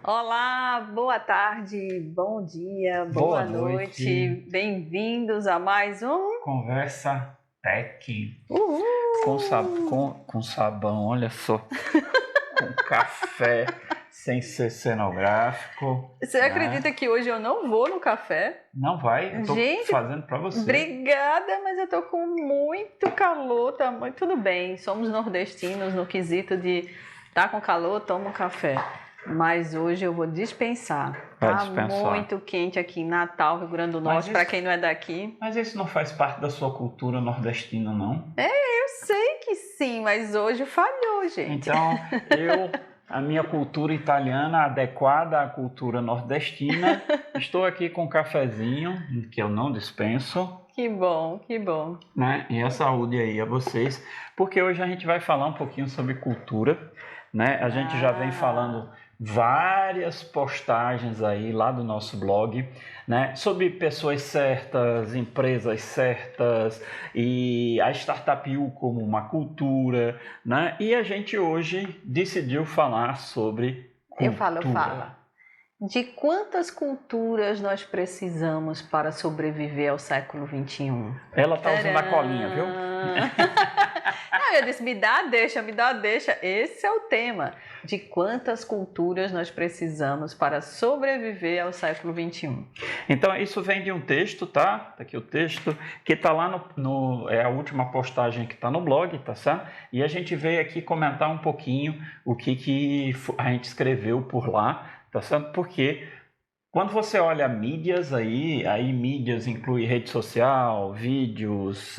Olá, boa tarde, bom dia, boa noite. Bem-vindos a mais um Conversa Tech. Uhul. Com sabão, olha só. Com café, sem ser cenográfico. Você acredita que hoje eu não vou no café? Não vai? Eu tô fazendo pra você. Obrigada, mas eu tô com muito calor, tá muito tudo bem. Somos nordestinos no quesito de tá com calor, toma um café. Mas hoje eu vou dispensar. Tá muito quente aqui em Natal, Rio Grande do Norte, para quem não é daqui. Mas isso não faz parte da sua cultura nordestina, não? Eu sei que sim, mas hoje falhou, gente. Então, a minha cultura italiana adequada à cultura nordestina, estou aqui com um cafezinho, que eu não dispenso. Que bom, que bom. Né? E a saúde aí a vocês, porque hoje a gente vai falar um pouquinho sobre cultura, né? A gente já vem falando várias postagens aí lá do nosso blog, né? Sobre pessoas certas, empresas certas e a Startup U como uma cultura, né? E a gente hoje decidiu falar sobre cultura. Eu falo. De quantas culturas nós precisamos para sobreviver ao século XXI? Ela tá usando a colinha, viu? Não, eu disse, me dá a deixa. Esse é o tema. De quantas culturas nós precisamos para sobreviver ao século XXI? Então, isso vem de um texto, tá? Tá aqui o texto, que está lá é a última postagem que está no blog, tá certo? E a gente veio aqui comentar um pouquinho o que a gente escreveu por lá, tá certo? Porque quando você olha mídias aí mídias inclui rede social, vídeos,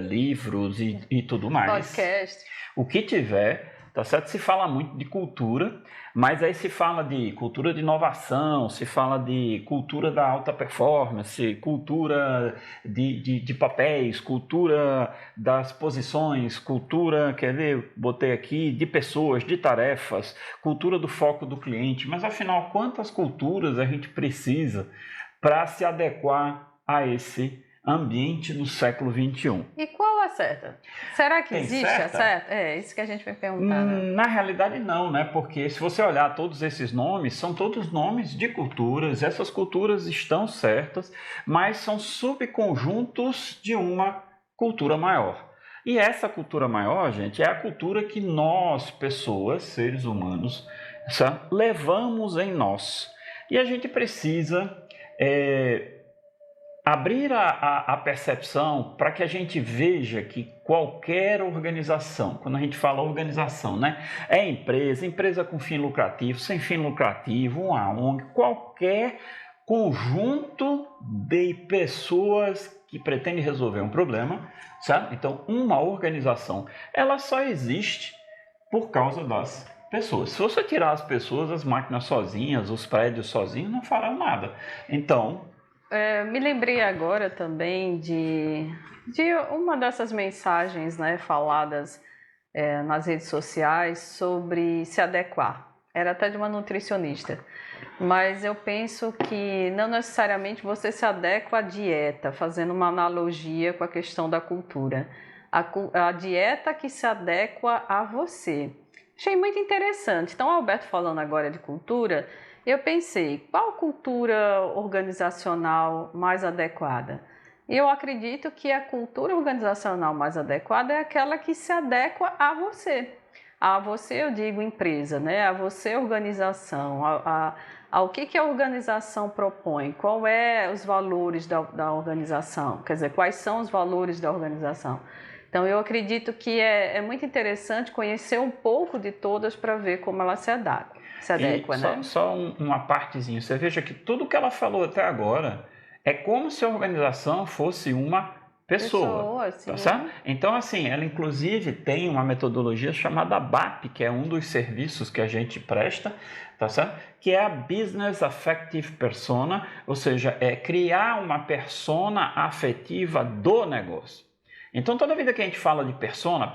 livros e tudo mais. Podcast. O que tiver, tá certo? Se fala muito de cultura, mas aí se fala de cultura de inovação, se fala de cultura da alta performance, cultura de papéis, cultura das posições, cultura, quer ver, botei aqui, de pessoas, de tarefas, cultura do foco do cliente. Mas afinal, quantas culturas a gente precisa para se adequar a esse ambiente no século XXI? E qual a certa? Será que existe a certa? É isso que a gente vai perguntar. Né? Na realidade não, né? Porque se você olhar todos esses nomes, são todos nomes de culturas. Essas culturas estão certas, mas são subconjuntos de uma cultura maior. E essa cultura maior, gente, é a cultura que nós, pessoas, seres humanos, levamos em nós. E a gente precisa abrir a percepção para que a gente veja que qualquer organização, quando a gente fala organização, né, é empresa com fim lucrativo, sem fim lucrativo, uma ONG, qualquer conjunto de pessoas que pretende resolver um problema, sabe? Então, uma organização, ela só existe por causa das pessoas. Se você tirar as pessoas, as máquinas sozinhas, os prédios sozinhos, não farão nada. Então, me lembrei agora também de uma dessas mensagens, né, faladas nas redes sociais sobre se adequar. Era até de uma nutricionista. Mas eu penso que não necessariamente você se adequa à dieta, fazendo uma analogia com a questão da cultura. A dieta que se adequa a você. Achei muito interessante. Então, Alberto falando agora de cultura, eu pensei, qual cultura organizacional mais adequada? Eu acredito que a cultura organizacional mais adequada é aquela que se adequa a você. A você, eu digo empresa, né? A você, organização. Ao que a organização propõe? Qual é os valores da organização? Quer dizer, quais são os valores da organização? Então, eu acredito que é muito interessante conhecer um pouco de todas para ver como ela se adequa, né? Só uma partezinha. Você veja que tudo que ela falou até agora é como se a organização fosse uma pessoa, tá certo? Então, assim, ela inclusive tem uma metodologia chamada BAP, que é um dos serviços que a gente presta, tá certo? Que é a Business Affective Persona, ou seja, é criar uma persona afetiva do negócio. Então, toda vida que a gente fala de persona,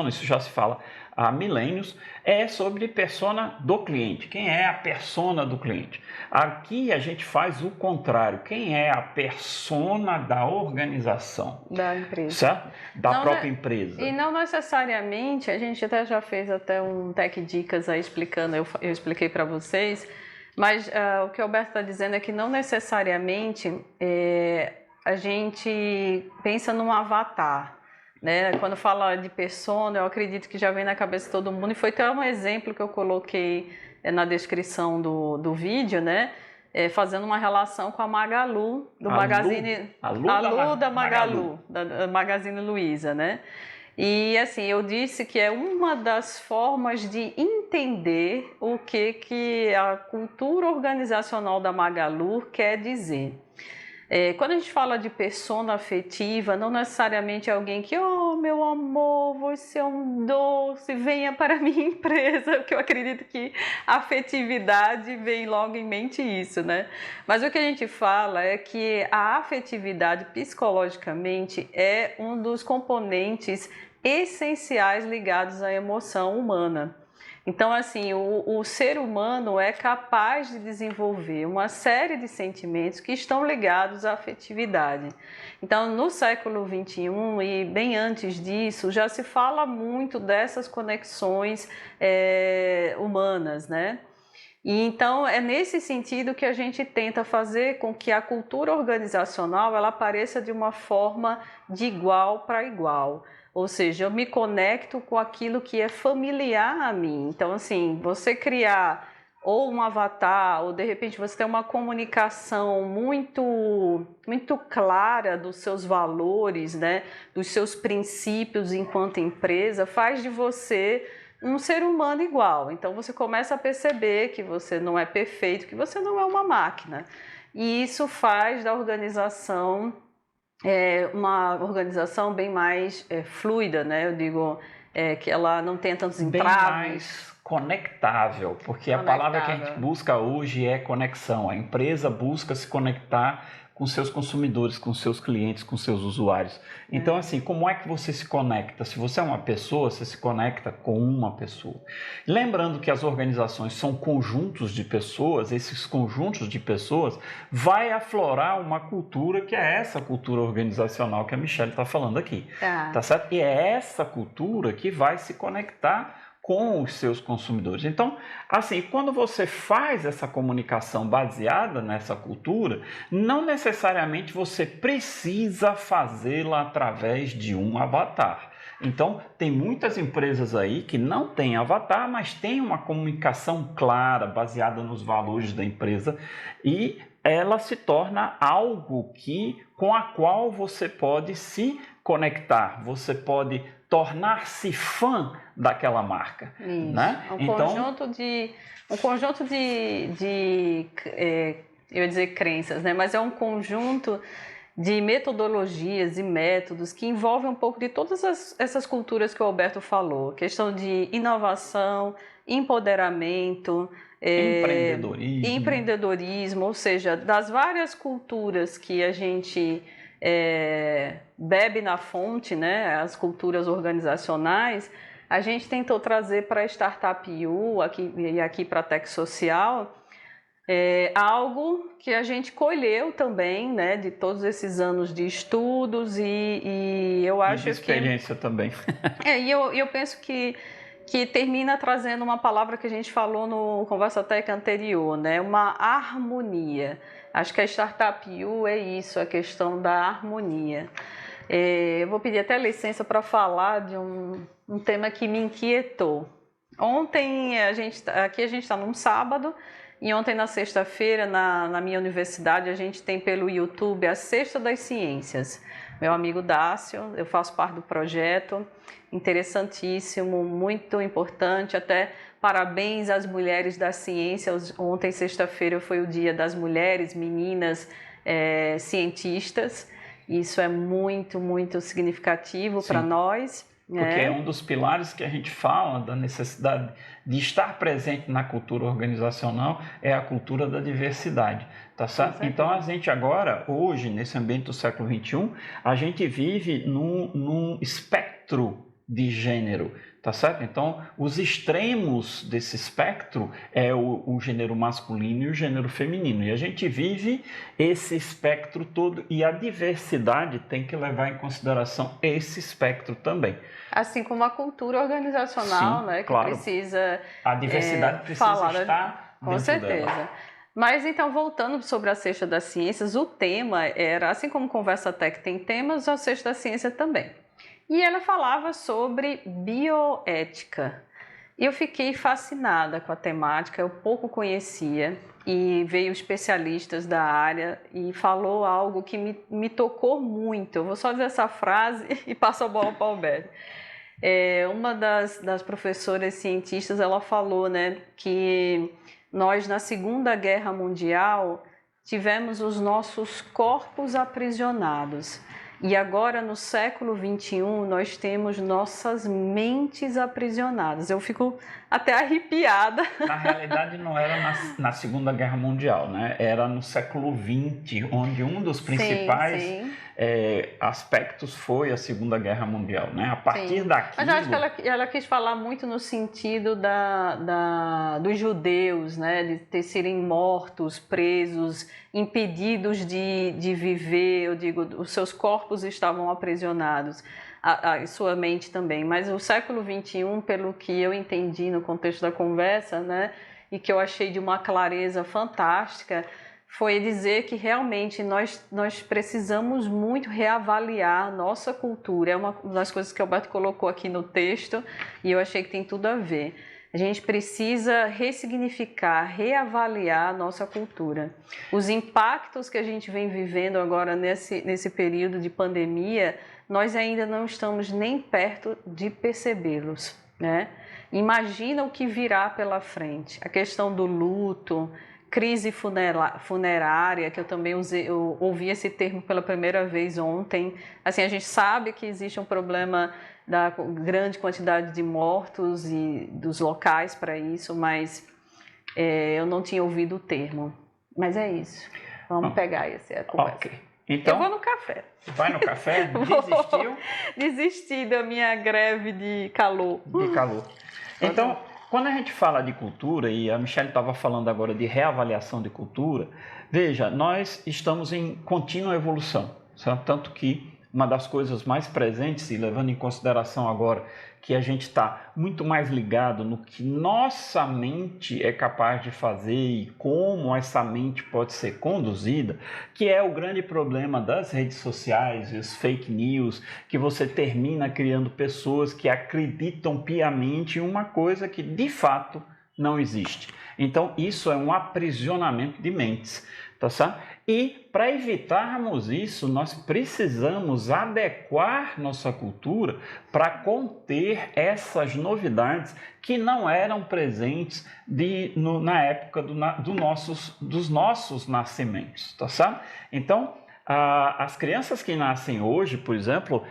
isso já se fala há milênios, é sobre persona do cliente. Quem é a persona do cliente? Aqui a gente faz o contrário. Quem é a persona da organização? Da empresa. Certo? Da Não, própria empresa. E não necessariamente, a gente até já fez até um Tech Dicas aí explicando, eu expliquei para vocês, mas o que o Alberto está dizendo é que não necessariamente a gente pensa num avatar, né? Quando fala de persona, eu acredito que já vem na cabeça de todo mundo, e foi até um exemplo que eu coloquei na descrição do vídeo, né? Fazendo uma relação com a Magalu, do Magazine... A Lu da Magalu, da Magazine Luiza, né? E assim, eu disse que é uma das formas de entender o que a cultura organizacional da Magalu quer dizer. Quando a gente fala de persona afetiva, não necessariamente é alguém que, oh, meu amor, você é um doce, venha para a minha empresa, porque eu acredito que a afetividade vem logo em mente isso, né? Mas o que a gente fala é que a afetividade, psicologicamente, é um dos componentes essenciais ligados à emoção humana. Então, assim, o ser humano é capaz de desenvolver uma série de sentimentos que estão ligados à afetividade. Então, no século XXI e bem antes disso, já se fala muito dessas conexões humanas, né? E então, é nesse sentido que a gente tenta fazer com que a cultura organizacional ela apareça de uma forma de igual para igual. Ou seja, eu me conecto com aquilo que é familiar a mim. Então, assim, você criar ou um avatar, ou de repente você ter uma comunicação muito clara dos seus valores, né? Dos seus princípios enquanto empresa, faz de você um ser humano igual. Então, você começa a perceber que você não é perfeito, que você não é uma máquina. E isso faz da organização uma organização bem mais fluida, né? Eu digo que ela não tem tantos entraves. Bem mais conectável, porque a palavra que a gente busca hoje é conexão. A empresa busca se conectar com seus consumidores, com seus clientes, com seus usuários. Então, assim, como é que você se conecta? Se você é uma pessoa, você se conecta com uma pessoa. Lembrando que as organizações são conjuntos de pessoas, esses conjuntos de pessoas vai aflorar uma cultura que é essa cultura organizacional que a Michelle está falando aqui. Tá certo? E é essa cultura que vai se conectar com os seus consumidores. Então, assim, quando você faz essa comunicação baseada nessa cultura, não necessariamente você precisa fazê-la através de um avatar. Então, tem muitas empresas aí que não têm avatar, mas têm uma comunicação clara, baseada nos valores da empresa, e ela se torna algo com a qual você pode se conectar, você pode tornar-se fã daquela marca. Isso. Né? Um conjunto de eu ia dizer crenças, né? Mas é um conjunto de metodologias e métodos que envolvem um pouco de todas essas culturas que o Alberto falou. Questão de inovação, empoderamento, empreendedorismo, ou seja, das várias culturas que a gente bebe na fonte, né, as culturas organizacionais, a gente tentou trazer para a Startup U e aqui para a Tech Social algo que a gente colheu também, né, de todos esses anos de estudos e eu acho que... experiência também. E eu penso que termina trazendo uma palavra que a gente falou no Conversa Tech anterior, né, uma harmonia. Acho que a Startup U é isso, a questão da harmonia. Eu vou pedir até licença para falar de um tema que me inquietou. Ontem, aqui a gente está num sábado, e ontem na sexta-feira, na minha universidade, a gente tem pelo YouTube a Sexta das Ciências. Meu amigo Dácio, eu faço parte do projeto, interessantíssimo, muito importante, até parabéns às mulheres da ciência. Ontem, sexta-feira, foi o dia das mulheres, meninas cientistas. Isso é muito, muito significativo para nós. Porque é um dos pilares que a gente fala da necessidade de estar presente na cultura organizacional, é a cultura da diversidade, tá certo? Então a gente agora, hoje, nesse ambiente do século XXI, a gente vive num espectro de gênero, tá certo? Então, os extremos desse espectro é o gênero masculino e o gênero feminino. E a gente vive esse espectro todo e a diversidade tem que levar em consideração esse espectro também. Assim como a cultura organizacional, Sim, né? Que claro. precisa... A diversidade precisa estar com dentro certeza. dela. Mas então, voltando sobre a Sexta das Ciências, o tema era, assim como Conversa Tech tem temas, a Sexta da Ciência também. E ela falava sobre bioética. E eu fiquei fascinada com a temática, eu pouco conhecia, e veio especialistas da área e falou algo que me tocou muito. Eu vou só dizer essa frase e passo a bola para o Alberto. Uma das professoras cientistas, ela falou, né, que nós, na Segunda Guerra Mundial, tivemos os nossos corpos aprisionados. E agora, no século XXI, nós temos nossas mentes aprisionadas. Eu fico até arrepiada. Na realidade, não era na Segunda Guerra Mundial, né? Era no século XX, onde um dos principais aspectos foi a Segunda Guerra Mundial, né? A partir daquilo... Mas eu acho que ela quis falar muito no sentido dos judeus, né? De serem mortos, presos, impedidos de viver, eu digo, os seus corpos estavam aprisionados, a sua mente também. Mas o século XXI, pelo que eu entendi no contexto da conversa, né? E que eu achei de uma clareza fantástica, foi dizer que realmente nós precisamos muito reavaliar nossa cultura. É uma das coisas que o Alberto colocou aqui no texto e eu achei que tem tudo a ver. A gente precisa ressignificar, reavaliar a nossa cultura. Os impactos que a gente vem vivendo agora nesse período de pandemia, nós ainda não estamos nem perto de percebê-los, né? Imagina o que virá pela frente. A questão do luto, crise funerária, que eu também eu ouvi esse termo pela primeira vez ontem. Assim, a gente sabe que existe um problema da grande quantidade de mortos e dos locais para isso, mas eu não tinha ouvido o termo. Mas é isso. Vamos pegar essa conversa. Okay. Então, eu vou no café. Vai no café? Desistiu? Desisti da minha greve de calor. De calor. Então, quando a gente fala de cultura, e a Michelle estava falando agora de reavaliação de cultura, veja, nós estamos em contínua evolução, certo? Tanto que uma das coisas mais presentes, e levando em consideração agora que a gente está muito mais ligado no que nossa mente é capaz de fazer e como essa mente pode ser conduzida, que é o grande problema das redes sociais e os fake news, que você termina criando pessoas que acreditam piamente em uma coisa que de fato não existe. Então isso é um aprisionamento de mentes, tá certo? E para evitarmos isso, nós precisamos adequar nossa cultura para conter essas novidades que não eram presentes na época dos nossos nascimentos, tá certo? Então, as crianças que nascem hoje, por exemplo,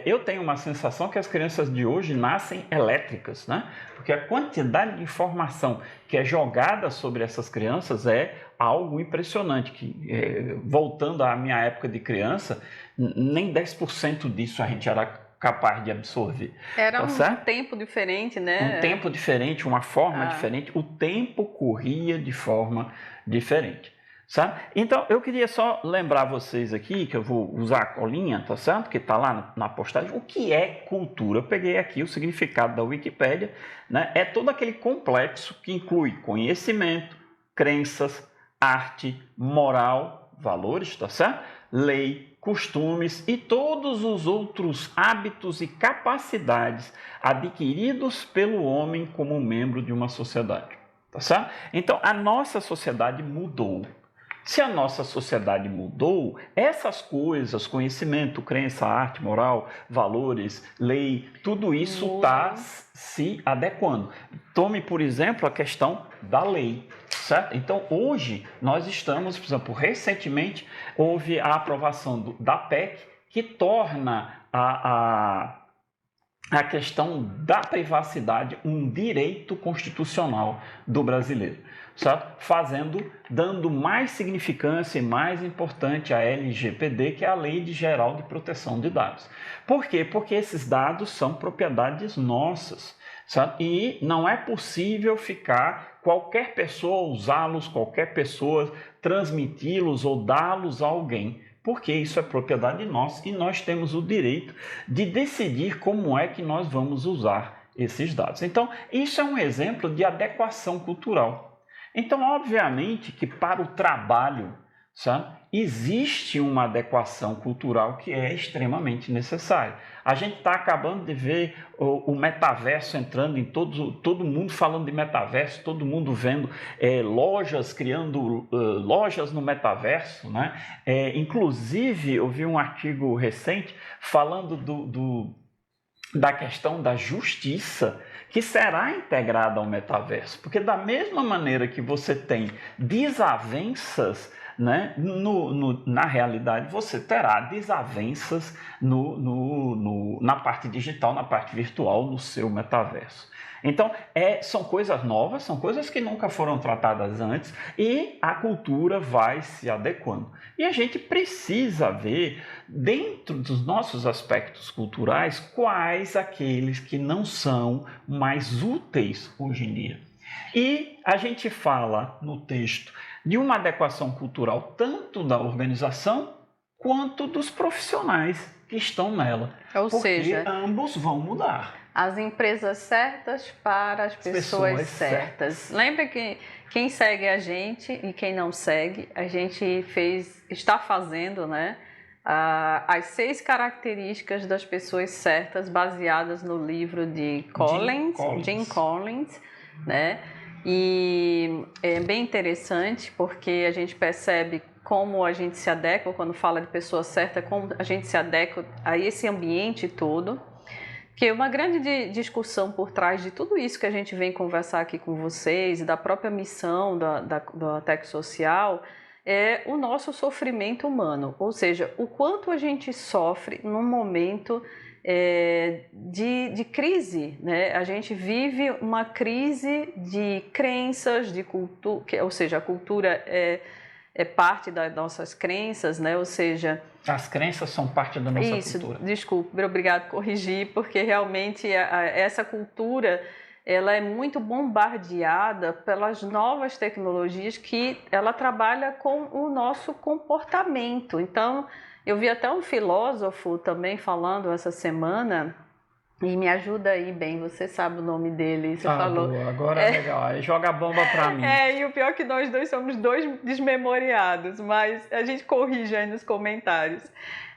eu tenho uma sensação que as crianças de hoje nascem elétricas, né? Porque a quantidade de informação que é jogada sobre essas crianças é algo impressionante, que voltando à minha época de criança, nem 10% disso a gente era capaz de absorver. Era um tempo diferente, né? Um tempo diferente, uma forma diferente, o tempo corria de forma diferente. Sabe? Então, eu queria só lembrar vocês aqui, que eu vou usar a colinha, tá certo? Que está lá na postagem, o que é cultura. Eu peguei aqui o significado da Wikipédia, né? É todo aquele complexo que inclui conhecimento, crenças, arte, moral, valores, tá certo? Lei, costumes e todos os outros hábitos e capacidades adquiridos pelo homem como membro de uma sociedade, tá certo? Então, a nossa sociedade mudou. Se a nossa sociedade mudou, essas coisas, conhecimento, crença, arte, moral, valores, lei, tudo isso está se adequando. Tome, por exemplo, a questão da lei, certo? Então, hoje, nós estamos, por exemplo, recentemente, houve a aprovação da PEC, que torna a questão da privacidade um direito constitucional do brasileiro, certo? Dando mais significância e mais importante à LGPD, que é a Lei Geral de Proteção de Dados. Por quê? Porque esses dados são propriedades nossas, certo? E não é possível qualquer pessoa usá-los, qualquer pessoa transmiti-los ou dá-los a alguém, porque isso é propriedade nossa e nós temos o direito de decidir como é que nós vamos usar esses dados. Então, isso é um exemplo de adequação cultural. Então, obviamente que para o trabalho, sabe, existe uma adequação cultural que é extremamente necessária. A gente está acabando de ver o metaverso entrando em todo mundo falando de metaverso, todo mundo vendo lojas, criando lojas no metaverso, né? Inclusive, eu vi um artigo recente falando da questão da justiça, que será integrada ao metaverso, porque da mesma maneira que você tem desavenças, né, na realidade, você terá desavenças na parte digital, na parte virtual, no seu metaverso. Então, são coisas novas, são coisas que nunca foram tratadas antes e a cultura vai se adequando. E a gente precisa ver, dentro dos nossos aspectos culturais, quais aqueles que não são mais úteis hoje em dia. E a gente fala no texto de uma adequação cultural tanto da organização quanto dos profissionais que estão nela. Ou seja, ambos vão mudar. As empresas certas para as pessoas certas. Lembra que quem segue a gente e quem não segue, a gente está fazendo, né, as 6 características das pessoas certas, baseadas no livro de Jim Collins, né? E é bem interessante porque a gente percebe como a gente se adequa, quando fala de pessoa certa, como a gente se adequa a esse ambiente todo. Que uma grande discussão por trás de tudo isso que a gente vem conversar aqui com vocês, da própria missão da Tech Social, é o nosso sofrimento humano, ou seja, o quanto a gente sofre num momento de crise, né? A gente vive uma crise de crenças, de cultura, ou seja, a cultura é parte das nossas crenças, né? Ou seja, as crenças são parte da nossa cultura. Desculpe, obrigado por corrigir, porque realmente essa cultura ela é muito bombardeada pelas novas tecnologias que ela trabalha com o nosso comportamento. Então, eu vi até um filósofo também falando essa semana, e me ajuda aí, bem, você sabe o nome dele, você falou. Boa. Agora é legal, aí joga a bomba pra mim. E o pior é que nós dois somos 2 desmemoriados, mas a gente corrige aí nos comentários.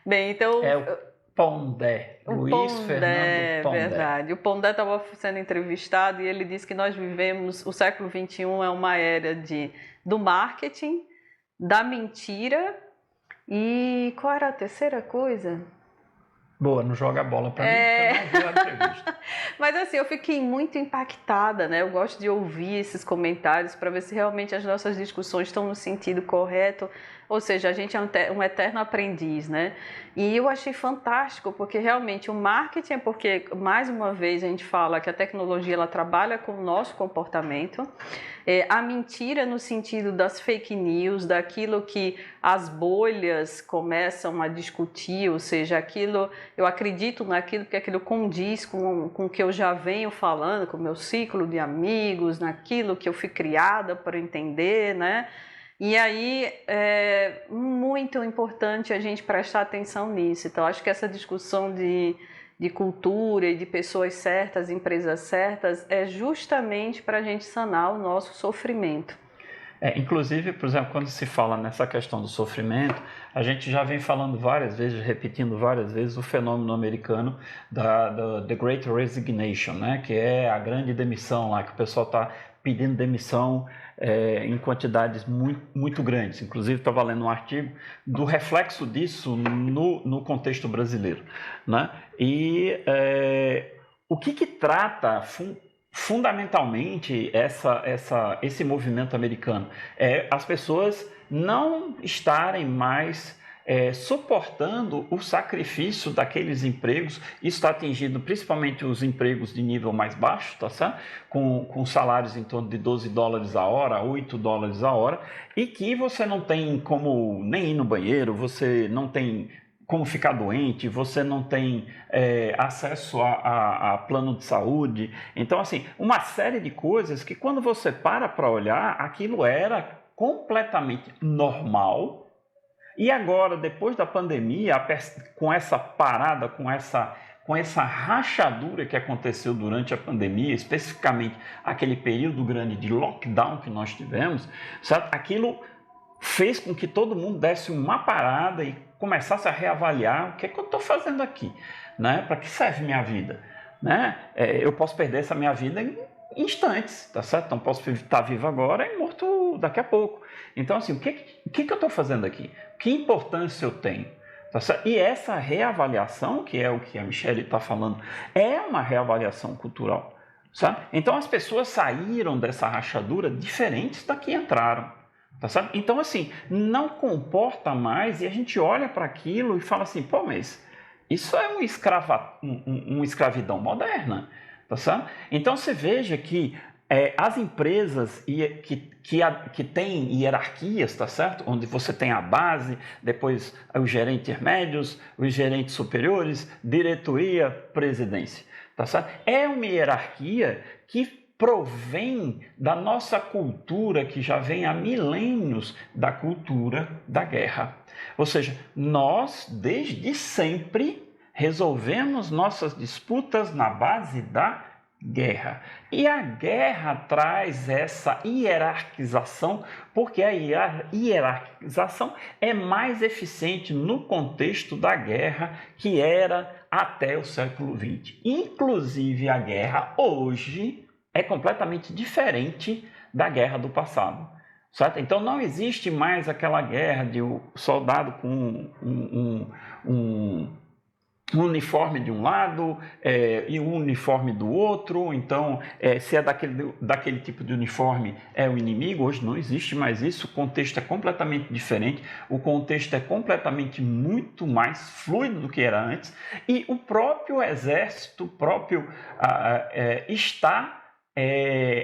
Bem, então... É o Pondé, Luiz Fernando Pondé. Verdade. O Pondé estava sendo entrevistado e ele disse que nós vivemos, o século XXI é uma era do marketing, da mentira e qual era a terceira coisa? Boa, não joga a bola pra mim, porque eu não vi a entrevista. Mas assim, eu fiquei muito impactada, né? Eu gosto de ouvir esses comentários para ver se realmente as nossas discussões estão no sentido correto, ou seja, a gente é um eterno aprendiz, né? E eu achei fantástico, porque realmente o marketing porque, mais uma vez, a gente fala que a tecnologia ela trabalha com o nosso comportamento, a mentira no sentido das fake news, daquilo que as bolhas começam a discutir, ou seja, eu acredito naquilo porque aquilo condiz com o que eu já venho falando, com o meu ciclo de amigos, naquilo que eu fui criada para entender, né? E aí é muito importante a gente prestar atenção nisso. Então, acho que essa discussão de cultura e de pessoas certas, empresas certas, é justamente para a gente sanar o nosso sofrimento. Inclusive, por exemplo, quando se fala nessa questão do sofrimento, a gente já vem falando várias vezes, repetindo várias vezes, o fenômeno americano da The Great Resignation, né? Que é a grande demissão lá, que o pessoal está pedindo demissão em quantidades muito, muito grandes. Inclusive, estava lendo um artigo do reflexo disso no contexto brasileiro, né? E o que trata fundamentalmente esse movimento americano? As pessoas não estarem mais suportando o sacrifício daqueles empregos. Isso está atingindo principalmente os empregos de nível mais baixo, tá certo? Com salários em torno de $12 a hora, $8 a hora, e que você não tem como nem ir no banheiro, você não tem como ficar doente, você não tem acesso a plano de saúde. Então, assim, uma série de coisas que quando você para olhar, aquilo era completamente normal. E agora, depois da pandemia, com essa parada, com essa rachadura que aconteceu durante a pandemia, especificamente aquele período grande de lockdown que nós tivemos, sabe? Aquilo fez com que todo mundo desse uma parada e começasse a reavaliar o que é que eu estou fazendo aqui, né? Para que serve minha vida? Né? Eu posso perder essa minha vida em instantes, tá certo? Então posso estar vivo agora e morto daqui a pouco. Então, assim, o que eu estou fazendo aqui? Que importância eu tenho? Tá certo? E essa reavaliação, que é o que a Michelle está falando, é uma reavaliação cultural. Sabe? Então as pessoas saíram dessa rachadura diferentes da que entraram. Tá certo? Então, assim, não comporta mais, e a gente olha para aquilo e fala assim, pô, mas isso é uma escravidão moderna. Tá certo? Então você veja que as empresas que têm hierarquias, tá certo? Onde você tem a base, depois os gerentes médios, os gerentes superiores, diretoria, presidência, tá certo? É uma hierarquia que provém da nossa cultura, que já vem há milênios da cultura da guerra. Ou seja, nós, desde sempre, resolvemos nossas disputas na base da guerra. E a guerra traz essa hierarquização, porque a hierarquização é mais eficiente no contexto da guerra que era até o século XX. Inclusive, a guerra hoje é completamente diferente da guerra do passado. Certo? Então não existe mais aquela guerra de um soldado com um uniforme de um lado e um uniforme do outro. Então, se é daquele tipo de uniforme, é o inimigo. Hoje não existe mais isso, o contexto é completamente diferente, o contexto é completamente muito mais fluido do que era antes, e o próprio exército está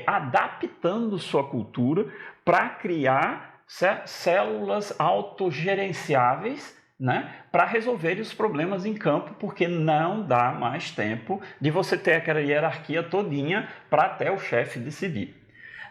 adaptando sua cultura para criar células autogerenciáveis, né, para resolver os problemas em campo, porque não dá mais tempo de você ter aquela hierarquia todinha para até o chefe decidir.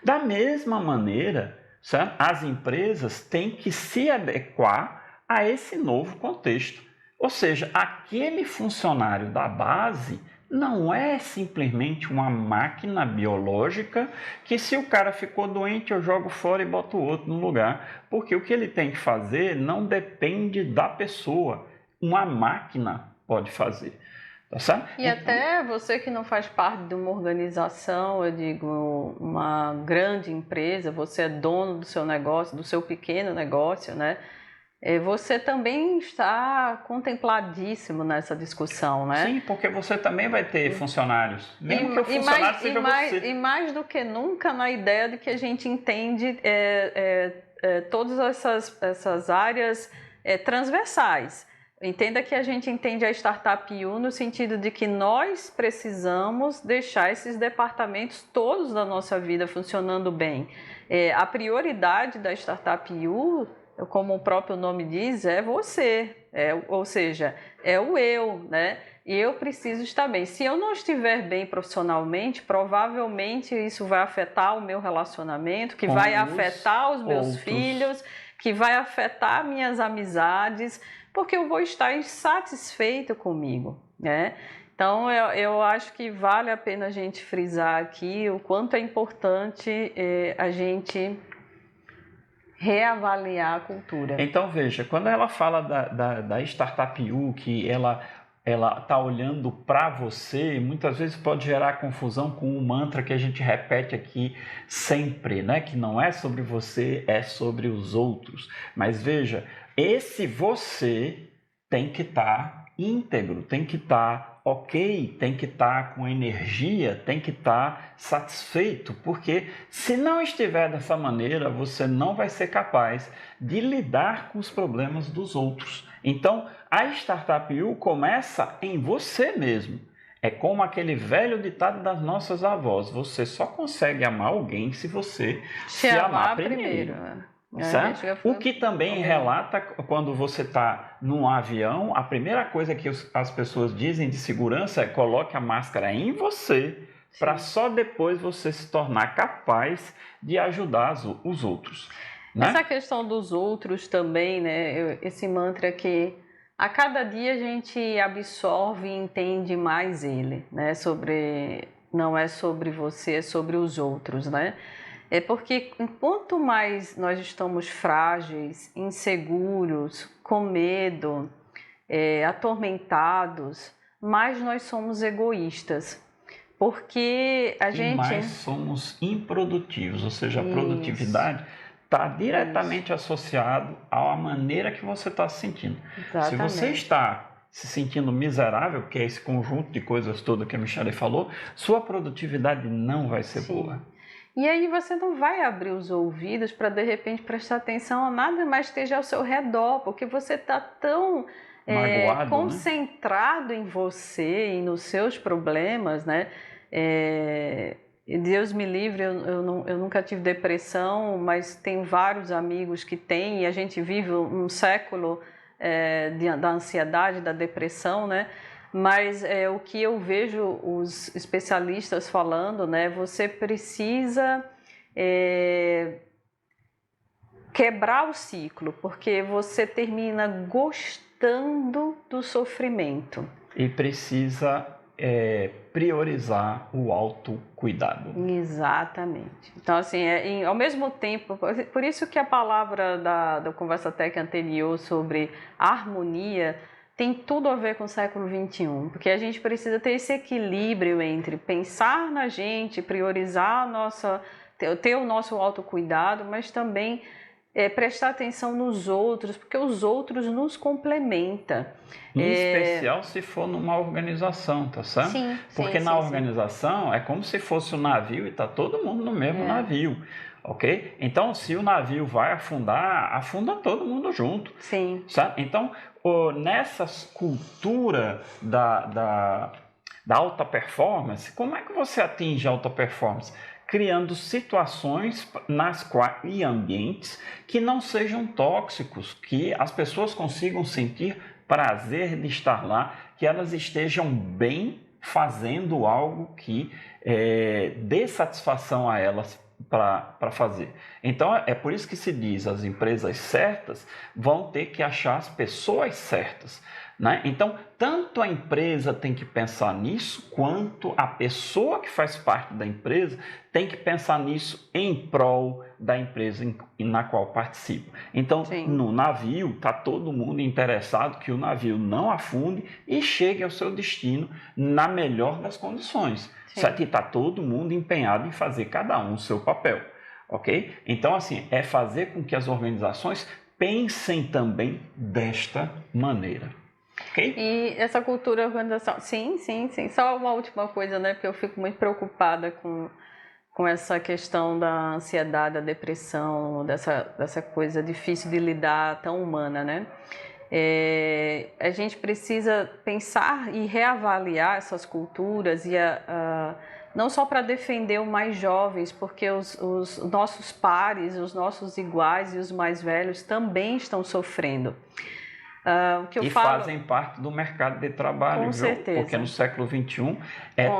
Da mesma maneira, certo? As empresas têm que se adequar a esse novo contexto. Ou seja, aquele funcionário da base não é simplesmente uma máquina biológica que, se o cara ficou doente, eu jogo fora e boto outro no lugar. Porque o que ele tem que fazer não depende da pessoa. Uma máquina pode fazer. Tá certo? E até você que não faz parte de uma organização, eu digo, uma grande empresa, você é dono do seu negócio, do seu pequeno negócio, né? Você também está contempladíssimo nessa discussão, né? Sim, porque você também vai ter funcionários, mesmo que o funcionário seja você. E mais do que nunca na ideia de que a gente entende todas essas áreas transversais. Entenda que a gente entende a Startup U no sentido de que nós precisamos deixar esses departamentos todos da nossa vida funcionando bem. A prioridade da Startup U, como o próprio nome diz, é você, ou seja, é o eu, né? E eu preciso estar bem. Se eu não estiver bem profissionalmente, provavelmente isso vai afetar o meu relacionamento, que vai afetar os meus filhos, que vai afetar minhas amizades, porque eu vou estar insatisfeito comigo, né? Então, eu acho que vale a pena a gente frisar aqui o quanto é importante a gente reavaliar a cultura. Então, veja, quando ela fala da Startup U, que ela está olhando para você, muitas vezes pode gerar confusão com um mantra que a gente repete aqui sempre, né? Que não é sobre você, é sobre os outros. Mas veja, esse você tem que estar íntegro, tem que estar ok, tem que estar com energia, tem que estar satisfeito, porque se não estiver dessa maneira, você não vai ser capaz de lidar com os problemas dos outros. Então, a Startup You começa em você mesmo. É como aquele velho ditado das nossas avós: você só consegue amar alguém se você se amar primeiro. Certo? O que também relata quando você está num avião, a primeira coisa que as pessoas dizem de segurança é: coloque a máscara em você, para só depois você se tornar capaz de ajudar os outros. Né? Essa questão dos outros também, né? Esse mantra que a cada dia a gente absorve e entende mais ele, né? Não é sobre você, é sobre os outros, né? É porque quanto mais nós estamos frágeis, inseguros, com medo, atormentados, mais nós somos egoístas. Porque a gente... mais somos improdutivos, ou seja, a produtividade está diretamente associado à maneira que você está se sentindo. Exatamente. Se você está se sentindo miserável, que é esse conjunto de coisas todas que a Michele falou, sua produtividade não vai ser boa. E aí você não vai abrir os ouvidos para, de repente, prestar atenção a nada mais que esteja ao seu redor, porque você está tão concentrado, né, em você e nos seus problemas, né? Deus me livre, eu nunca tive depressão, mas tenho vários amigos que têm, e a gente vive um século da ansiedade, da depressão, né? Mas o que eu vejo os especialistas falando, né? Você precisa quebrar o ciclo, porque você termina gostando do sofrimento. E precisa priorizar o autocuidado. Exatamente. Então, assim, ao mesmo tempo, por isso que a palavra da Conversa Tech anterior sobre harmonia tem tudo a ver com o século XXI, porque a gente precisa ter esse equilíbrio entre pensar na gente, priorizar ter o nosso autocuidado, mas também prestar atenção nos outros, porque os outros nos complementam. Em especial se for numa organização, tá certo? Sim, porque na organização é como se fosse um navio e está todo mundo no mesmo navio, ok? Então, se o navio vai afundar, afunda todo mundo junto. Sim. Sabe? Então, nessa cultura da alta performance, como é que você atinge a alta performance? Criando situações e ambientes que não sejam tóxicos, que as pessoas consigam sentir prazer de estar lá, que elas estejam bem fazendo algo que dê satisfação a elas para fazer. Então, é por isso que se diz, as empresas certas vão ter que achar as pessoas certas. Né? Então, tanto a empresa tem que pensar nisso, quanto a pessoa que faz parte da empresa tem que pensar nisso em prol da empresa na qual participa. Então, no navio, está todo mundo interessado que o navio não afunde e chegue ao seu destino na melhor das condições. Certo? E está todo mundo empenhado em fazer cada um o seu papel. Ok? Então, assim, é fazer com que as organizações pensem também desta maneira. Okay? E essa cultura organização, sim. Só uma última coisa, né? Porque eu fico muito preocupada com essa questão da ansiedade, da depressão, dessa coisa difícil de lidar, tão humana, né? A gente precisa pensar e reavaliar essas culturas e não só para defender os mais jovens, porque os nossos pares, os nossos iguais e os mais velhos também estão sofrendo. Fazem parte do mercado de trabalho, com certeza. Porque no século XXI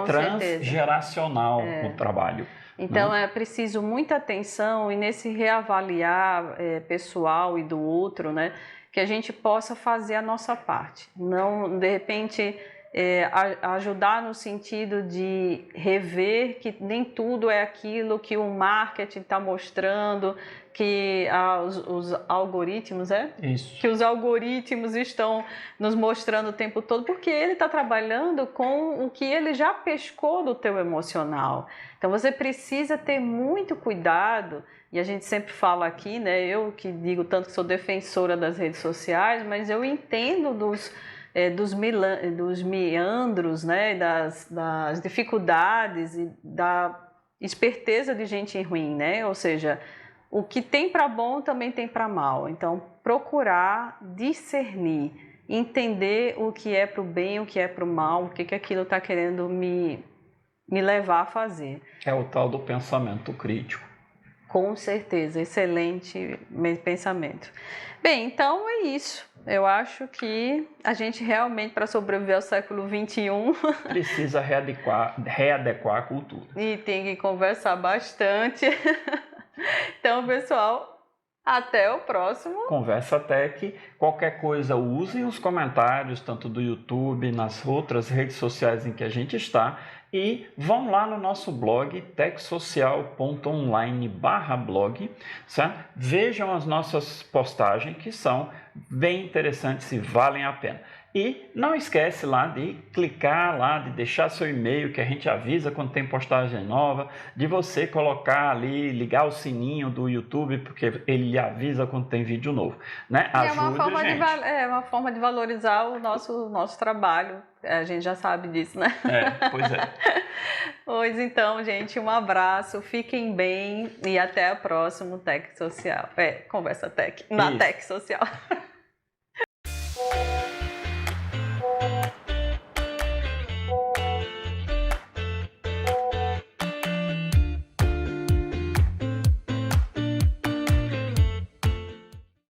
transgeracional o trabalho. Então é preciso muita atenção e nesse reavaliar pessoal e do outro, né, que a gente possa fazer a nossa parte. Não, de repente, ajudar no sentido de rever que nem tudo é aquilo que o marketing está mostrando, que os algoritmos, Isso. Que os algoritmos estão nos mostrando o tempo todo, porque ele está trabalhando com o que ele já pescou do teu emocional. Então você precisa ter muito cuidado, e a gente sempre fala aqui, né? Eu que digo tanto que sou defensora das redes sociais, mas eu entendo dos meandros, né, das dificuldades e da esperteza de gente ruim, né? Ou seja, o que tem para bom também tem para mal. Então, procurar discernir, entender o que é para o bem, o que é para o mal, o que aquilo está querendo me levar a fazer. É o tal do pensamento crítico. Com certeza, excelente pensamento. Bem, então é isso. Eu acho que a gente realmente, para sobreviver ao século XXI... precisa readequar a cultura. E tem que conversar bastante. Então, pessoal, até o próximo. Conversa Tech. Qualquer coisa, usem os comentários, tanto do YouTube, nas outras redes sociais em que a gente está. E vão lá no nosso blog, techsocial.online/blog, certo? Vejam as nossas postagens, que são bem interessantes e valem a pena. E não esquece lá de clicar lá, de deixar seu e-mail, que a gente avisa quando tem postagem nova, de você colocar ali, ligar o sininho do YouTube, porque ele lhe avisa quando tem vídeo novo, né? Ajude a gente. É uma forma de valorizar o nosso trabalho. A gente já sabe disso, né? Pois é. Pois então, gente, um abraço, fiquem bem e até a próxima Tech Social. Conversa Tech, na Tech Social.